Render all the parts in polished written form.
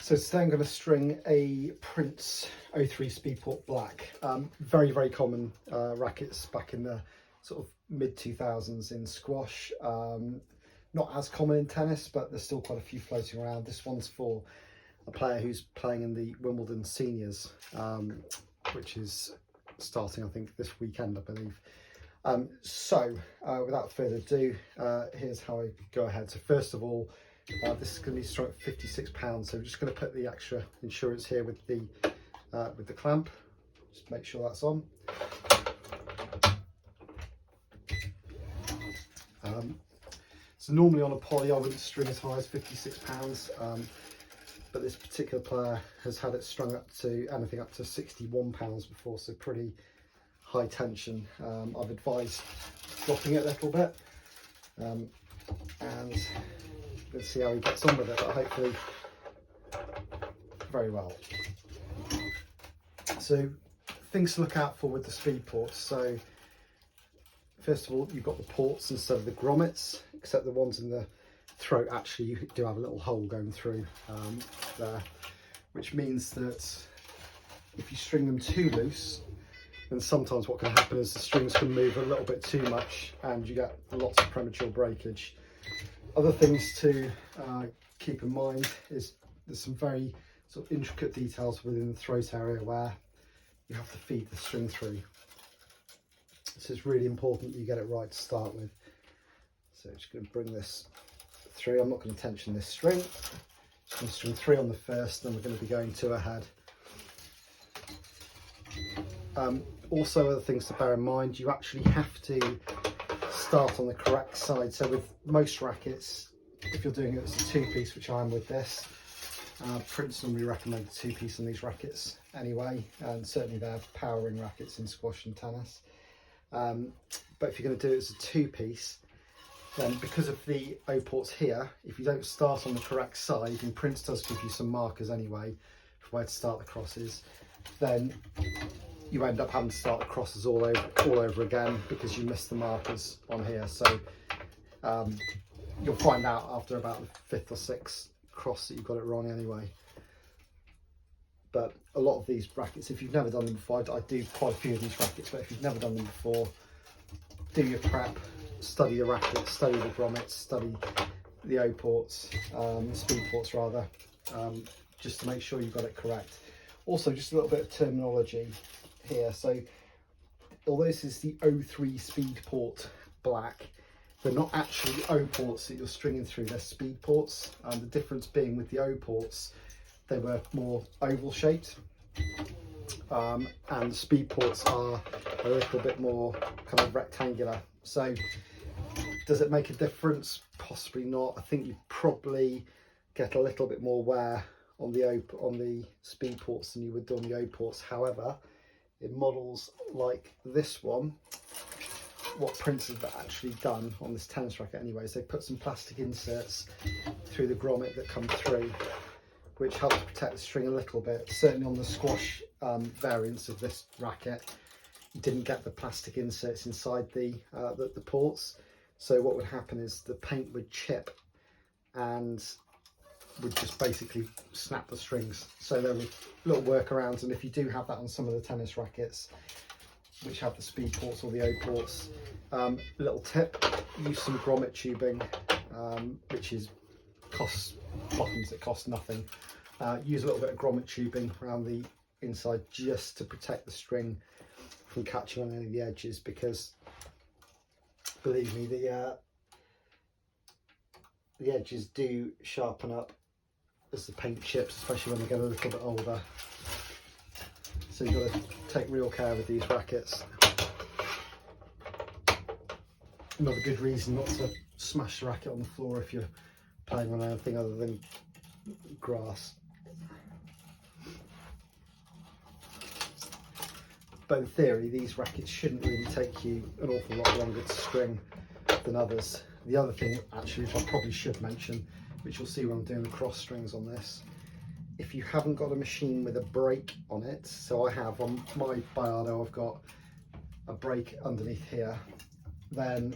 So today I'm going to string a Prince 03 Speedport Black. Very, very common rackets back in the sort of mid 2000s in squash. Not as common in tennis, but there's still quite a few floating around. This one's for a player who's playing in the Wimbledon Seniors, which is starting, I think, this weekend, I believe. Without further ado, here's how I go ahead. So first of all, this is going to be strung at £56, so I'm just going to put the extra insurance here with the clamp. Just make sure that's on. So normally on a poly I wouldn't string as high as £56, but this particular player has had it strung up to anything up to £61 before, so pretty high tension. I've advised dropping it a little bit, and let's see how he gets on with it, but hopefully very well. So things to look out for with the speed ports. So first of all, you've got the ports instead of the grommets, except the ones in the throat actually you do have a little hole going through there, which means that if you string them too loose, then sometimes what can happen is the strings can move a little bit too much and you get lots of premature breakage. Other things to keep in mind is there's some very sort of intricate details within the throat area where you have to feed the string through. So it's really important you get it right to start with. So I'm just going to bring this through. I'm not going to tension this string. Just going to string 3 on the first, then we're going to be going 2 ahead. Also, other things to bear in mind, you actually have to start on the correct side. So with most rackets, if you're doing it as a 2-piece, which I am with this, Prince normally recommend a 2-piece on these rackets anyway, and certainly they're powering rackets in squash and tennis. But if you're going to do it as a 2-piece, then because of the O ports here, if you don't start on the correct side, and Prince does give you some markers anyway for where to start the crosses, then you end up having to start the crosses all over again because you missed the markers on here. So you'll find out after about the 5th or 6th cross that you've got it wrong anyway. But a lot of these rackets, if you've never done them before, I do quite a few of these rackets, but if you've never done them before, do your prep, study the rackets, study the grommets, study the O ports, speed ports rather, just to make sure you've got it correct. Also, just a little bit of terminology here. So although this is the 03 speed port black, they're not actually O ports that you're stringing through, they're speed ports. The difference being with the O ports, they were more oval shaped, and the speed ports are a little bit more kind of rectangular. So does it make a difference? Possibly not. I think you probably get a little bit more wear on the speed ports than you would do on the O ports. However, in models like this one, what Prince have actually done on this tennis racket anyway is they put some plastic inserts through the grommet that come through, which helps protect the string a little bit. Certainly on the squash variants of this racket, you didn't get the plastic inserts inside the ports. So what would happen is the paint would chip and would just basically snap the strings. So there were little workarounds, and if you do have that on some of the tennis rackets which have the speed ports or the O ports, little tip, use some grommet tubing, which costs buttons that cost nothing. Use a little bit of grommet tubing around the inside just to protect the string from catching on any of the edges, because believe me, the edges do sharpen up as the paint chips, especially when they get a little bit older. So you've got to take real care with these rackets. Another good reason not to smash the racket on the floor if you're playing on anything other than grass. But in theory, these rackets shouldn't really take you an awful lot longer to string than others. The other thing, actually, which I probably should mention, which you'll see when I'm doing the cross strings on this, if you haven't got a machine with a brake on it, so I have on my Biardo, I've got a brake underneath here, then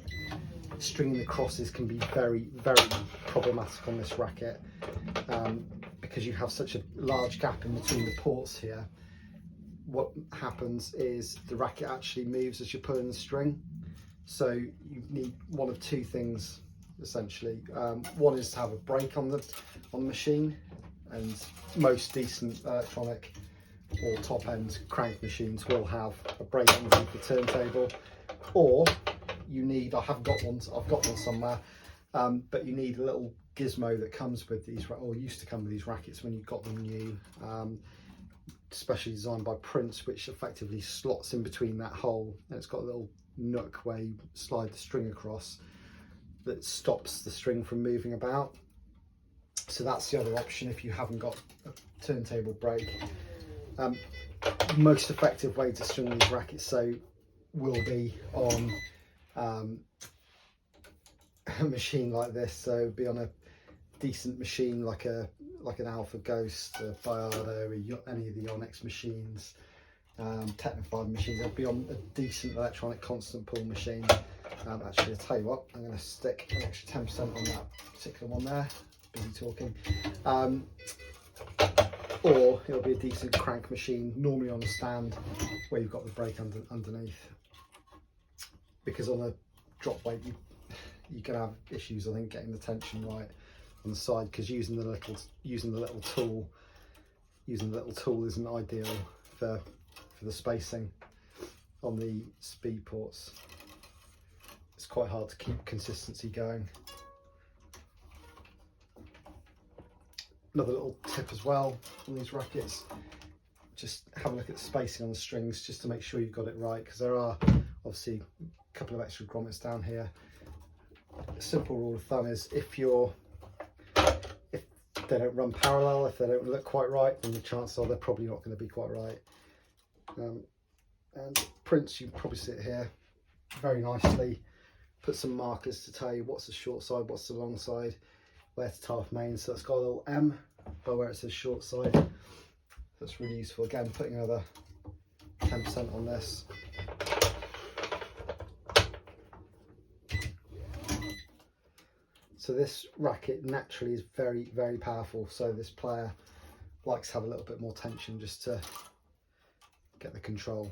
stringing the crosses can be very problematic on this racket, because you have such a large gap in between the ports here. What happens is the racket actually moves as you're pulling the string, so you need one of two things essentially. One is to have a break on the machine, and most decent electronic or top end crank machines will have a break underneath the turntable, or you need, I've got one somewhere, but you need a little gizmo that comes with these, or used to come with these rackets when you got them new, specially designed by Prince, which effectively slots in between that hole, and it's got a little nook where you slide the string across that stops the string from moving about. So that's the other option if you haven't got a turntable break. Most effective way to string these rackets so will be on a machine like this, so be on a decent machine like an Alpha Ghost, a Biardo, any of the Onyx machines, Technified machines. They'll be on a decent electronic constant pull machine. Actually, I'll tell you what, I'm going to stick an extra 10% on that particular one there. Busy talking. Or it'll be a decent crank machine, normally on a stand where you've got the brake underneath. Because on a drop weight, you can have issues, I think, getting the tension right on the side, because using the little tool isn't ideal for the spacing on the speed ports. It's quite hard to keep consistency going. Another little tip as well on these rackets, just have a look at the spacing on the strings just to make sure you've got it right, because there are obviously a couple of extra grommets down here. A simple rule of thumb is if they don't run parallel, if they don't look quite right, then the chances are they're probably not going to be quite right. And Prince, you can probably see it here very nicely, put some markers to tell you what's the short side, what's the long side, where to tie off main. So it's got a little M by where it says short side. That's really useful. Again, putting another 10% on this. So this racket naturally is very powerful, so this player likes to have a little bit more tension just to get the control.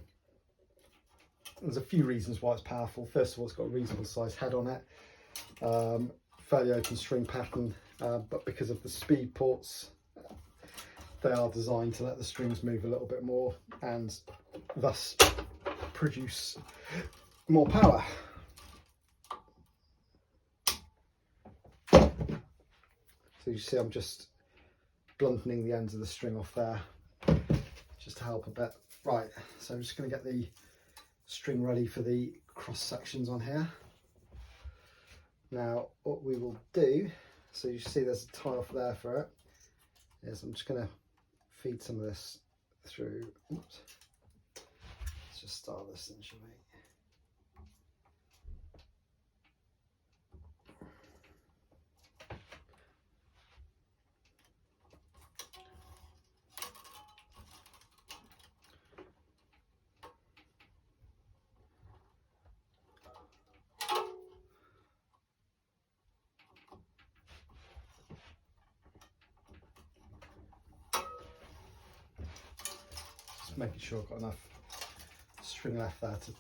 There's a few reasons why it's powerful. First of all, it's got a reasonable sized head on it, fairly open string pattern, but because of the speed ports, they are designed to let the strings move a little bit more and thus produce more power. So you see I'm just blunting the ends of the string off there just to help a bit. Right, so I'm just going to get the string ready for the cross sections on here. Now what we will do, so you see there's a tie off there for it, is I'm just going to feed some of this through. Oops. Let's just start this then, shall we? Making sure I've got enough string left there to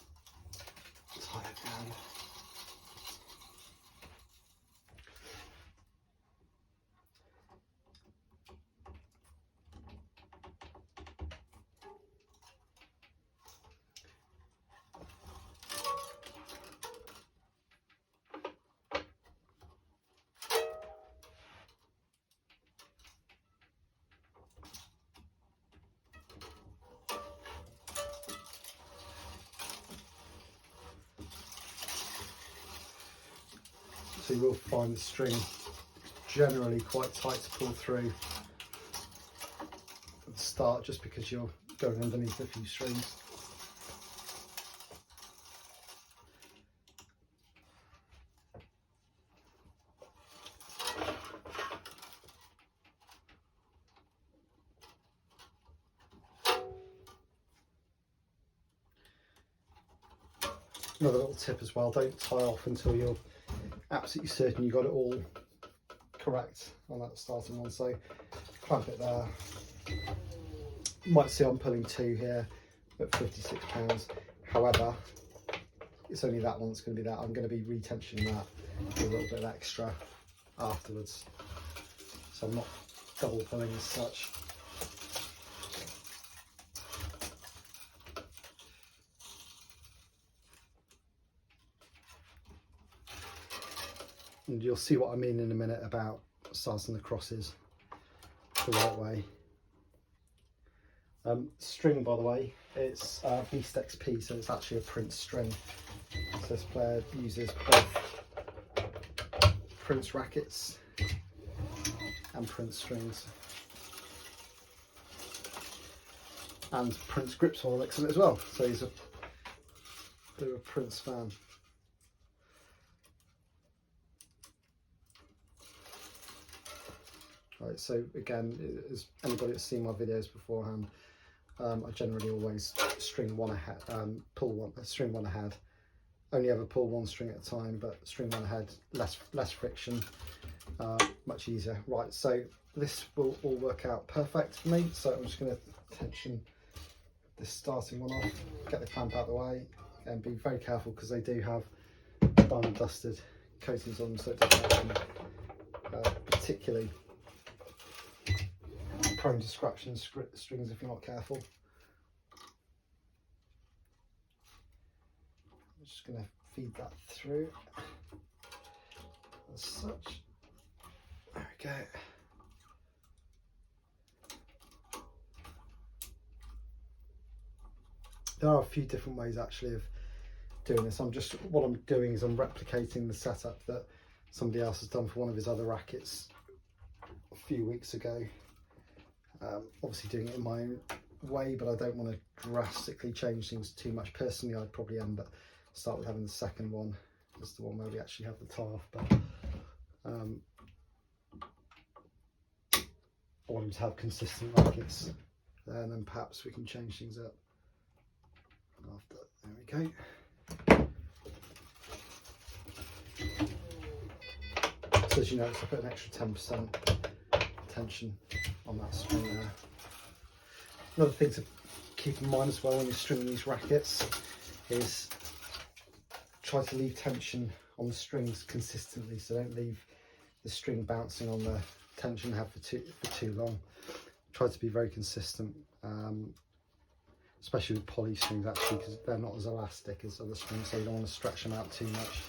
tie it down. So you will find the string generally quite tight to pull through at the start, just because you're going underneath a few strings. Another little tip as well, don't tie off until you're absolutely certain you got it all correct on that starting one. So clamp it there. You might see I'm pulling 2 here at £56. However, it's only that one that's going to be that. I'm going to be retensioning that with a little bit of extra afterwards. So I'm not double pulling as such. And you'll see what I mean in a minute about starting the crosses the right way. String, by the way, it's Beast XP, so it's actually a Prince string. So this player uses both Prince rackets and Prince strings, and Prince grips on the mix of it as well. So he's a bit of a Prince fan. Right, so again, as anybody that's seen my videos beforehand, I generally always string one ahead, string one ahead. Only ever pull one string at a time, but string one ahead, less friction, much easier. Right, so this will all work out perfect for me. So I'm just going to tension this starting one off, get the clamp out of the way, and be very careful because they do have diamond dusted coatings on them, so it doesn't have them, particularly prone to scratching strings if you're not careful. I'm just going to feed that through as such. There we go. There are a few different ways actually of doing this. What I'm doing is I'm replicating the setup that somebody else has done for one of his other rackets a few weeks ago. Obviously doing it in my own way, but I don't want to drastically change things too much. Personally, I'd probably start with having the second one as the one where we actually have the tie off, but I want to have consistent rackets there, and then perhaps we can change things up after. There we go. So as you notice, I put an extra 10% tension on that string there. Another thing to keep in mind as well when you're stringing these rackets is try to leave tension on the strings consistently, so don't leave the string bouncing on the tension you have for too long. Try to be very consistent, especially with poly strings actually, because they're not as elastic as other strings, so you don't want to stretch them out too much.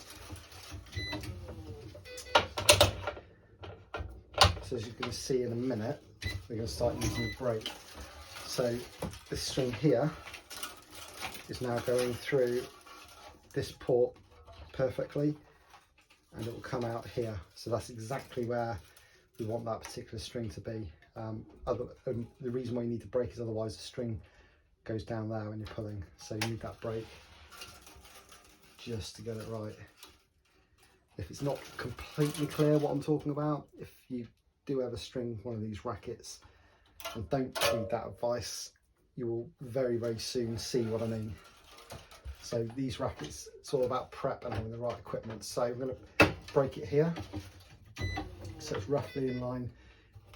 So as you're going to see in a minute, we're going to start using the brake. So this string here is now going through this port perfectly, and it will come out here. So that's exactly where we want that particular string to be. The reason why you need the brake is otherwise the string goes down there when you're pulling. So you need that brake just to get it right. If it's not completely clear what I'm talking about, if you do ever string one of these rackets and don't heed that advice, you will very, very soon see what I mean. So these rackets, it's all about prep and having the right equipment. So I'm going to break it here, so it's roughly in line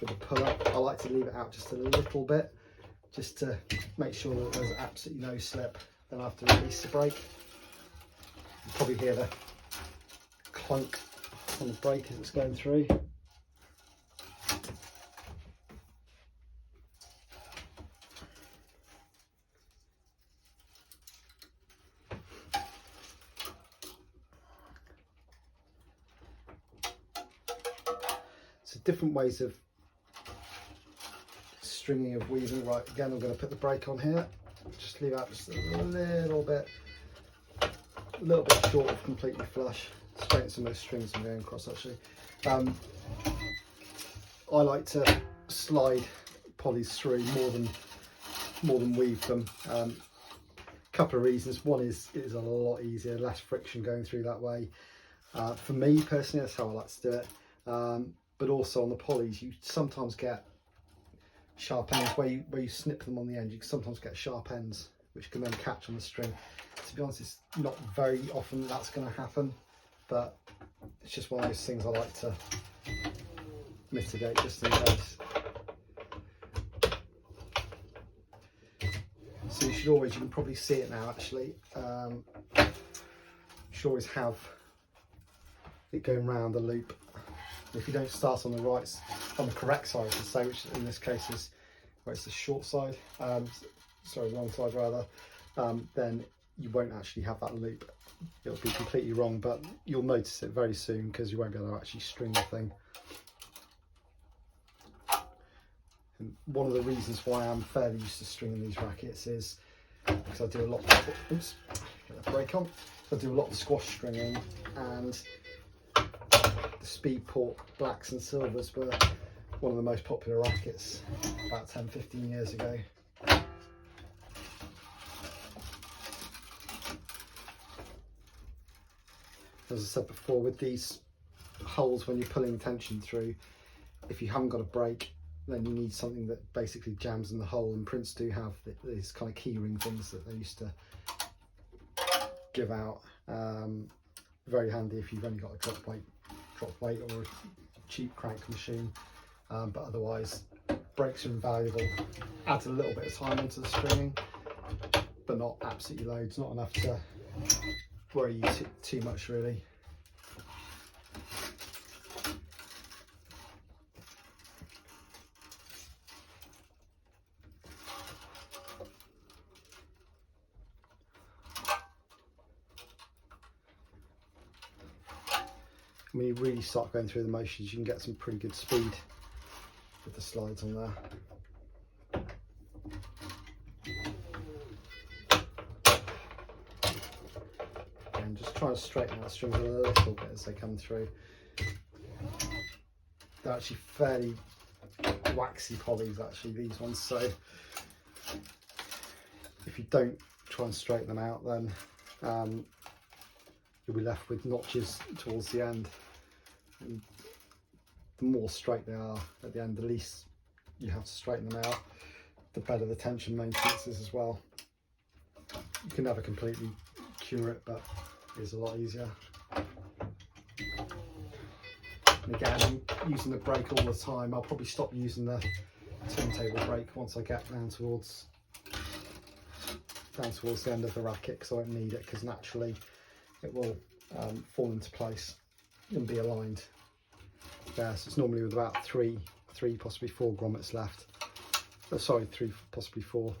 with the pull up. I like to leave it out just a little bit, just to make sure that there's absolutely no slip. Then I have to release the brake. You probably hear the clunk on the brake as it's going through. So different ways of stringing, of weaving. Right, again, I'm going to put the brake on here. Just leave out just a little bit short of completely flush. Straighten some of those strings I'm going across actually. I like to slide polys through more than weave them. Couple of reasons. One is it is a lot easier, less friction going through that way. For me personally, that's how I like to do it. But also on the polys, you sometimes get sharp ends where you snip them on the end. You can sometimes get sharp ends which can then catch on the string. To be honest, it's not very often that's going to happen, but it's just one of those things I like to mitigate just in case. So you should always, you can probably see it now actually, you should always have it going round the loop. If you don't start on the right, on the correct side, I should say, which in this case is where it's the short side, sorry, wrong side rather, then you won't actually have that loop. It'll be completely wrong, but you'll notice it very soon because you won't be able to actually string the thing. And one of the reasons why I'm fairly used to stringing these rackets is because I do a lot of, oops, get the brake on. I do a lot of squash stringing, and the speed port blacks and silvers were one of the most popular rackets about 10-15 years ago. As I said before, with these holes, when you're pulling tension through, if you haven't got a brake, then you need something that basically jams in the hole, and prints do have these kind of key ring things that they used to give out. Very handy if you've only got a drop weight or a cheap crank machine, but otherwise brakes are invaluable. Adds a little bit of time onto the stringing, but not absolutely loads, not enough to worry you too much really. When you really start going through the motions, you can get some pretty good speed with the slides on there. And just try and straighten out the strings a little bit as they come through. They're actually fairly waxy polys, actually, these ones, so if you don't try and straighten them out, then you'll be left with notches towards the end. And the more straight they are at the end, the least you have to straighten them out, the better the tension maintenance is as well. You can never completely cure it, but it's a lot easier. And again, I'm using the brake all the time. I'll probably stop using the turntable brake once I get down towards the end of the racket, because I won't need it, because naturally it will fall into place and be aligned there. So it's normally with about three, possibly 4 grommets left. Sorry, 3, possibly 4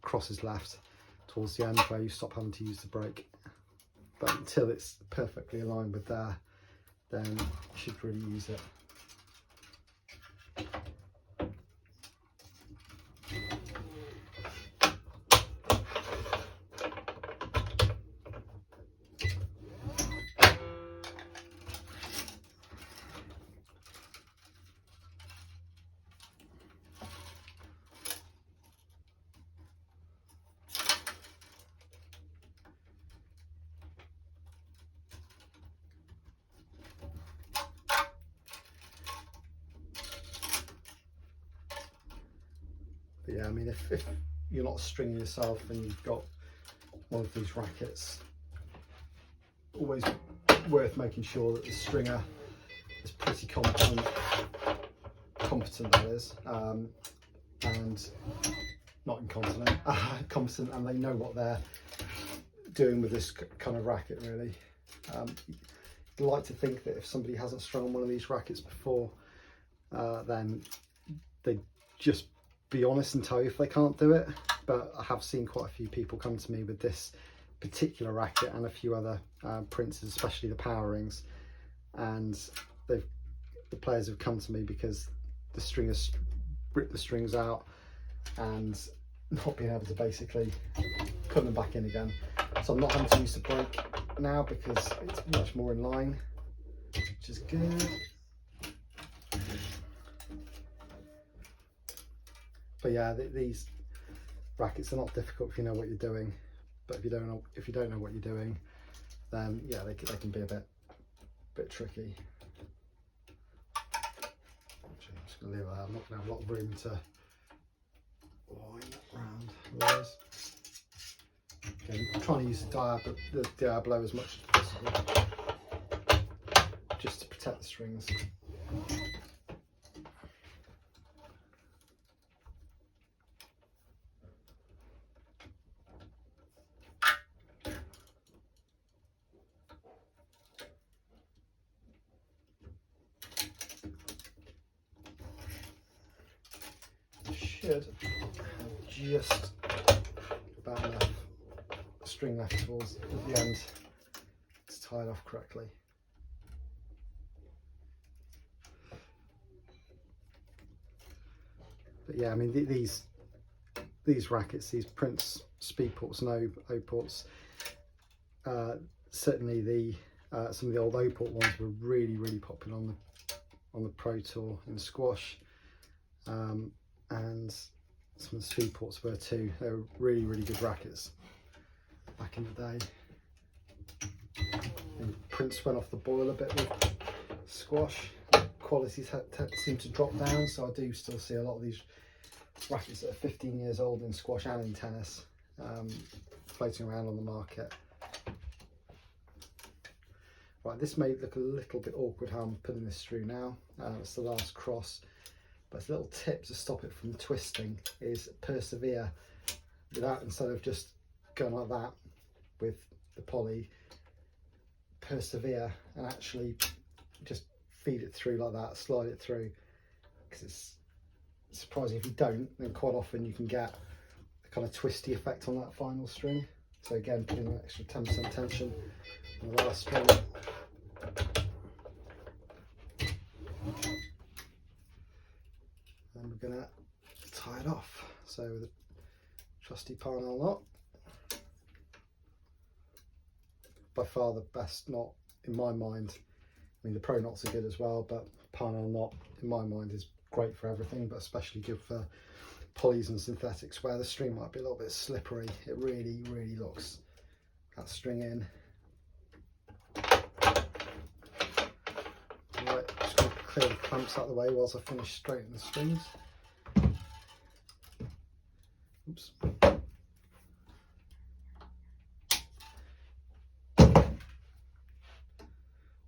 crosses left towards the end where you stop having to use the brake. But until it's perfectly aligned with there, then you should really use it. But yeah, I mean, if you're not stringing yourself and you've got one of these rackets, always worth making sure that the stringer is pretty competent that is, and not incontinent, competent, and they know what they're doing with this kind of racket really. I'd like to think that if somebody hasn't strung on one of these rackets before, then they just be honest and tell you if they can't do it. But I have seen quite a few people come to me with this particular racket and a few other prints, especially the power rings, and the players have come to me because the stringers ripped the strings out and not being able to basically put them back in again. So I'm not having to use the brake now because it's much more in line, which is good. But yeah, these rackets are not difficult if you know what you're doing. But if you don't know what you're doing, then yeah, they can be a bit tricky. Actually, I'm just going to leave it there. I'm not going to have a lot of room to wind around those. Again, I'm trying to use the Diablo as much as possible, just to protect the strings. Should have just about enough string left towards at the end to tie it off correctly. But yeah, I mean these rackets, these Prince speed ports and O ports, certainly the some of the old O port ones were really popular on the Pro Tour in squash. And some of the speed ports were too. They were really good rackets back in the day. And Prince went off the boil a bit with squash. Qualities seem to drop down, so I do still see a lot of these rackets that are 15 years old in squash and in tennis floating around on the market. Right, this may look a little bit awkward how I'm putting this through now. It's the last cross. But a little tip to stop it from twisting is persevere without, instead of just going like that with the poly, persevere and actually just feed it through like that, slide it through, because it's surprising if you don't, then quite often you can get a kind of twisty effect on that final string. So again, putting an extra 10% tension on the last string. And we're going to tie it off. So with a trusty Parnell knot, by far the best knot in my mind. I mean, the Pro knots are good as well, but Parnell knot in my mind is great for everything, but especially good for polys and synthetics where the string might be a little bit slippery. It really locks that string in. Right, just going to clear the clamps out of the way whilst I finish straightening the strings. Oops.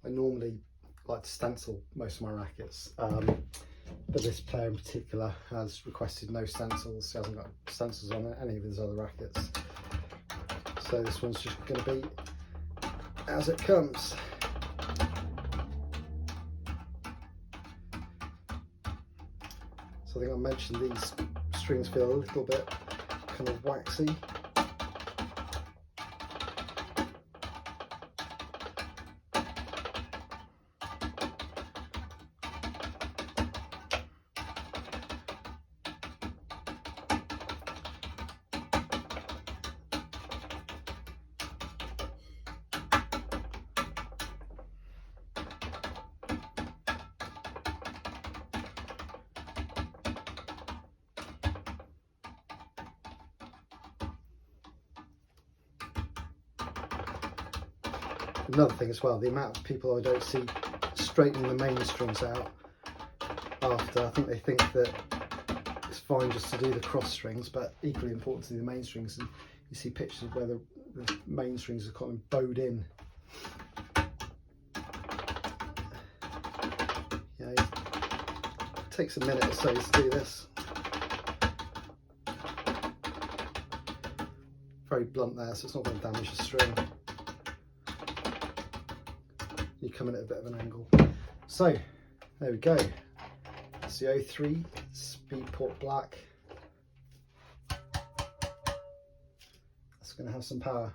I normally like to stencil most of my rackets, but this player in particular has requested no stencils. He hasn't got stencils on any of his other rackets, so this one's just going to be as it comes. So I think I mentioned these strings feel a little bit kind of waxy. Another thing as well, the amount of people I don't see straightening the main strings out after. I think they think that it's fine just to do the cross strings, but equally important to do the main strings. And you see pictures where the main strings are kind of bowed in. Yeah, it takes a minute or so to do this. Very blunt there, so it's not going to damage the string. You come in at a bit of an angle. So there we go. It's the 03 Speedport Black. That's going to have some power.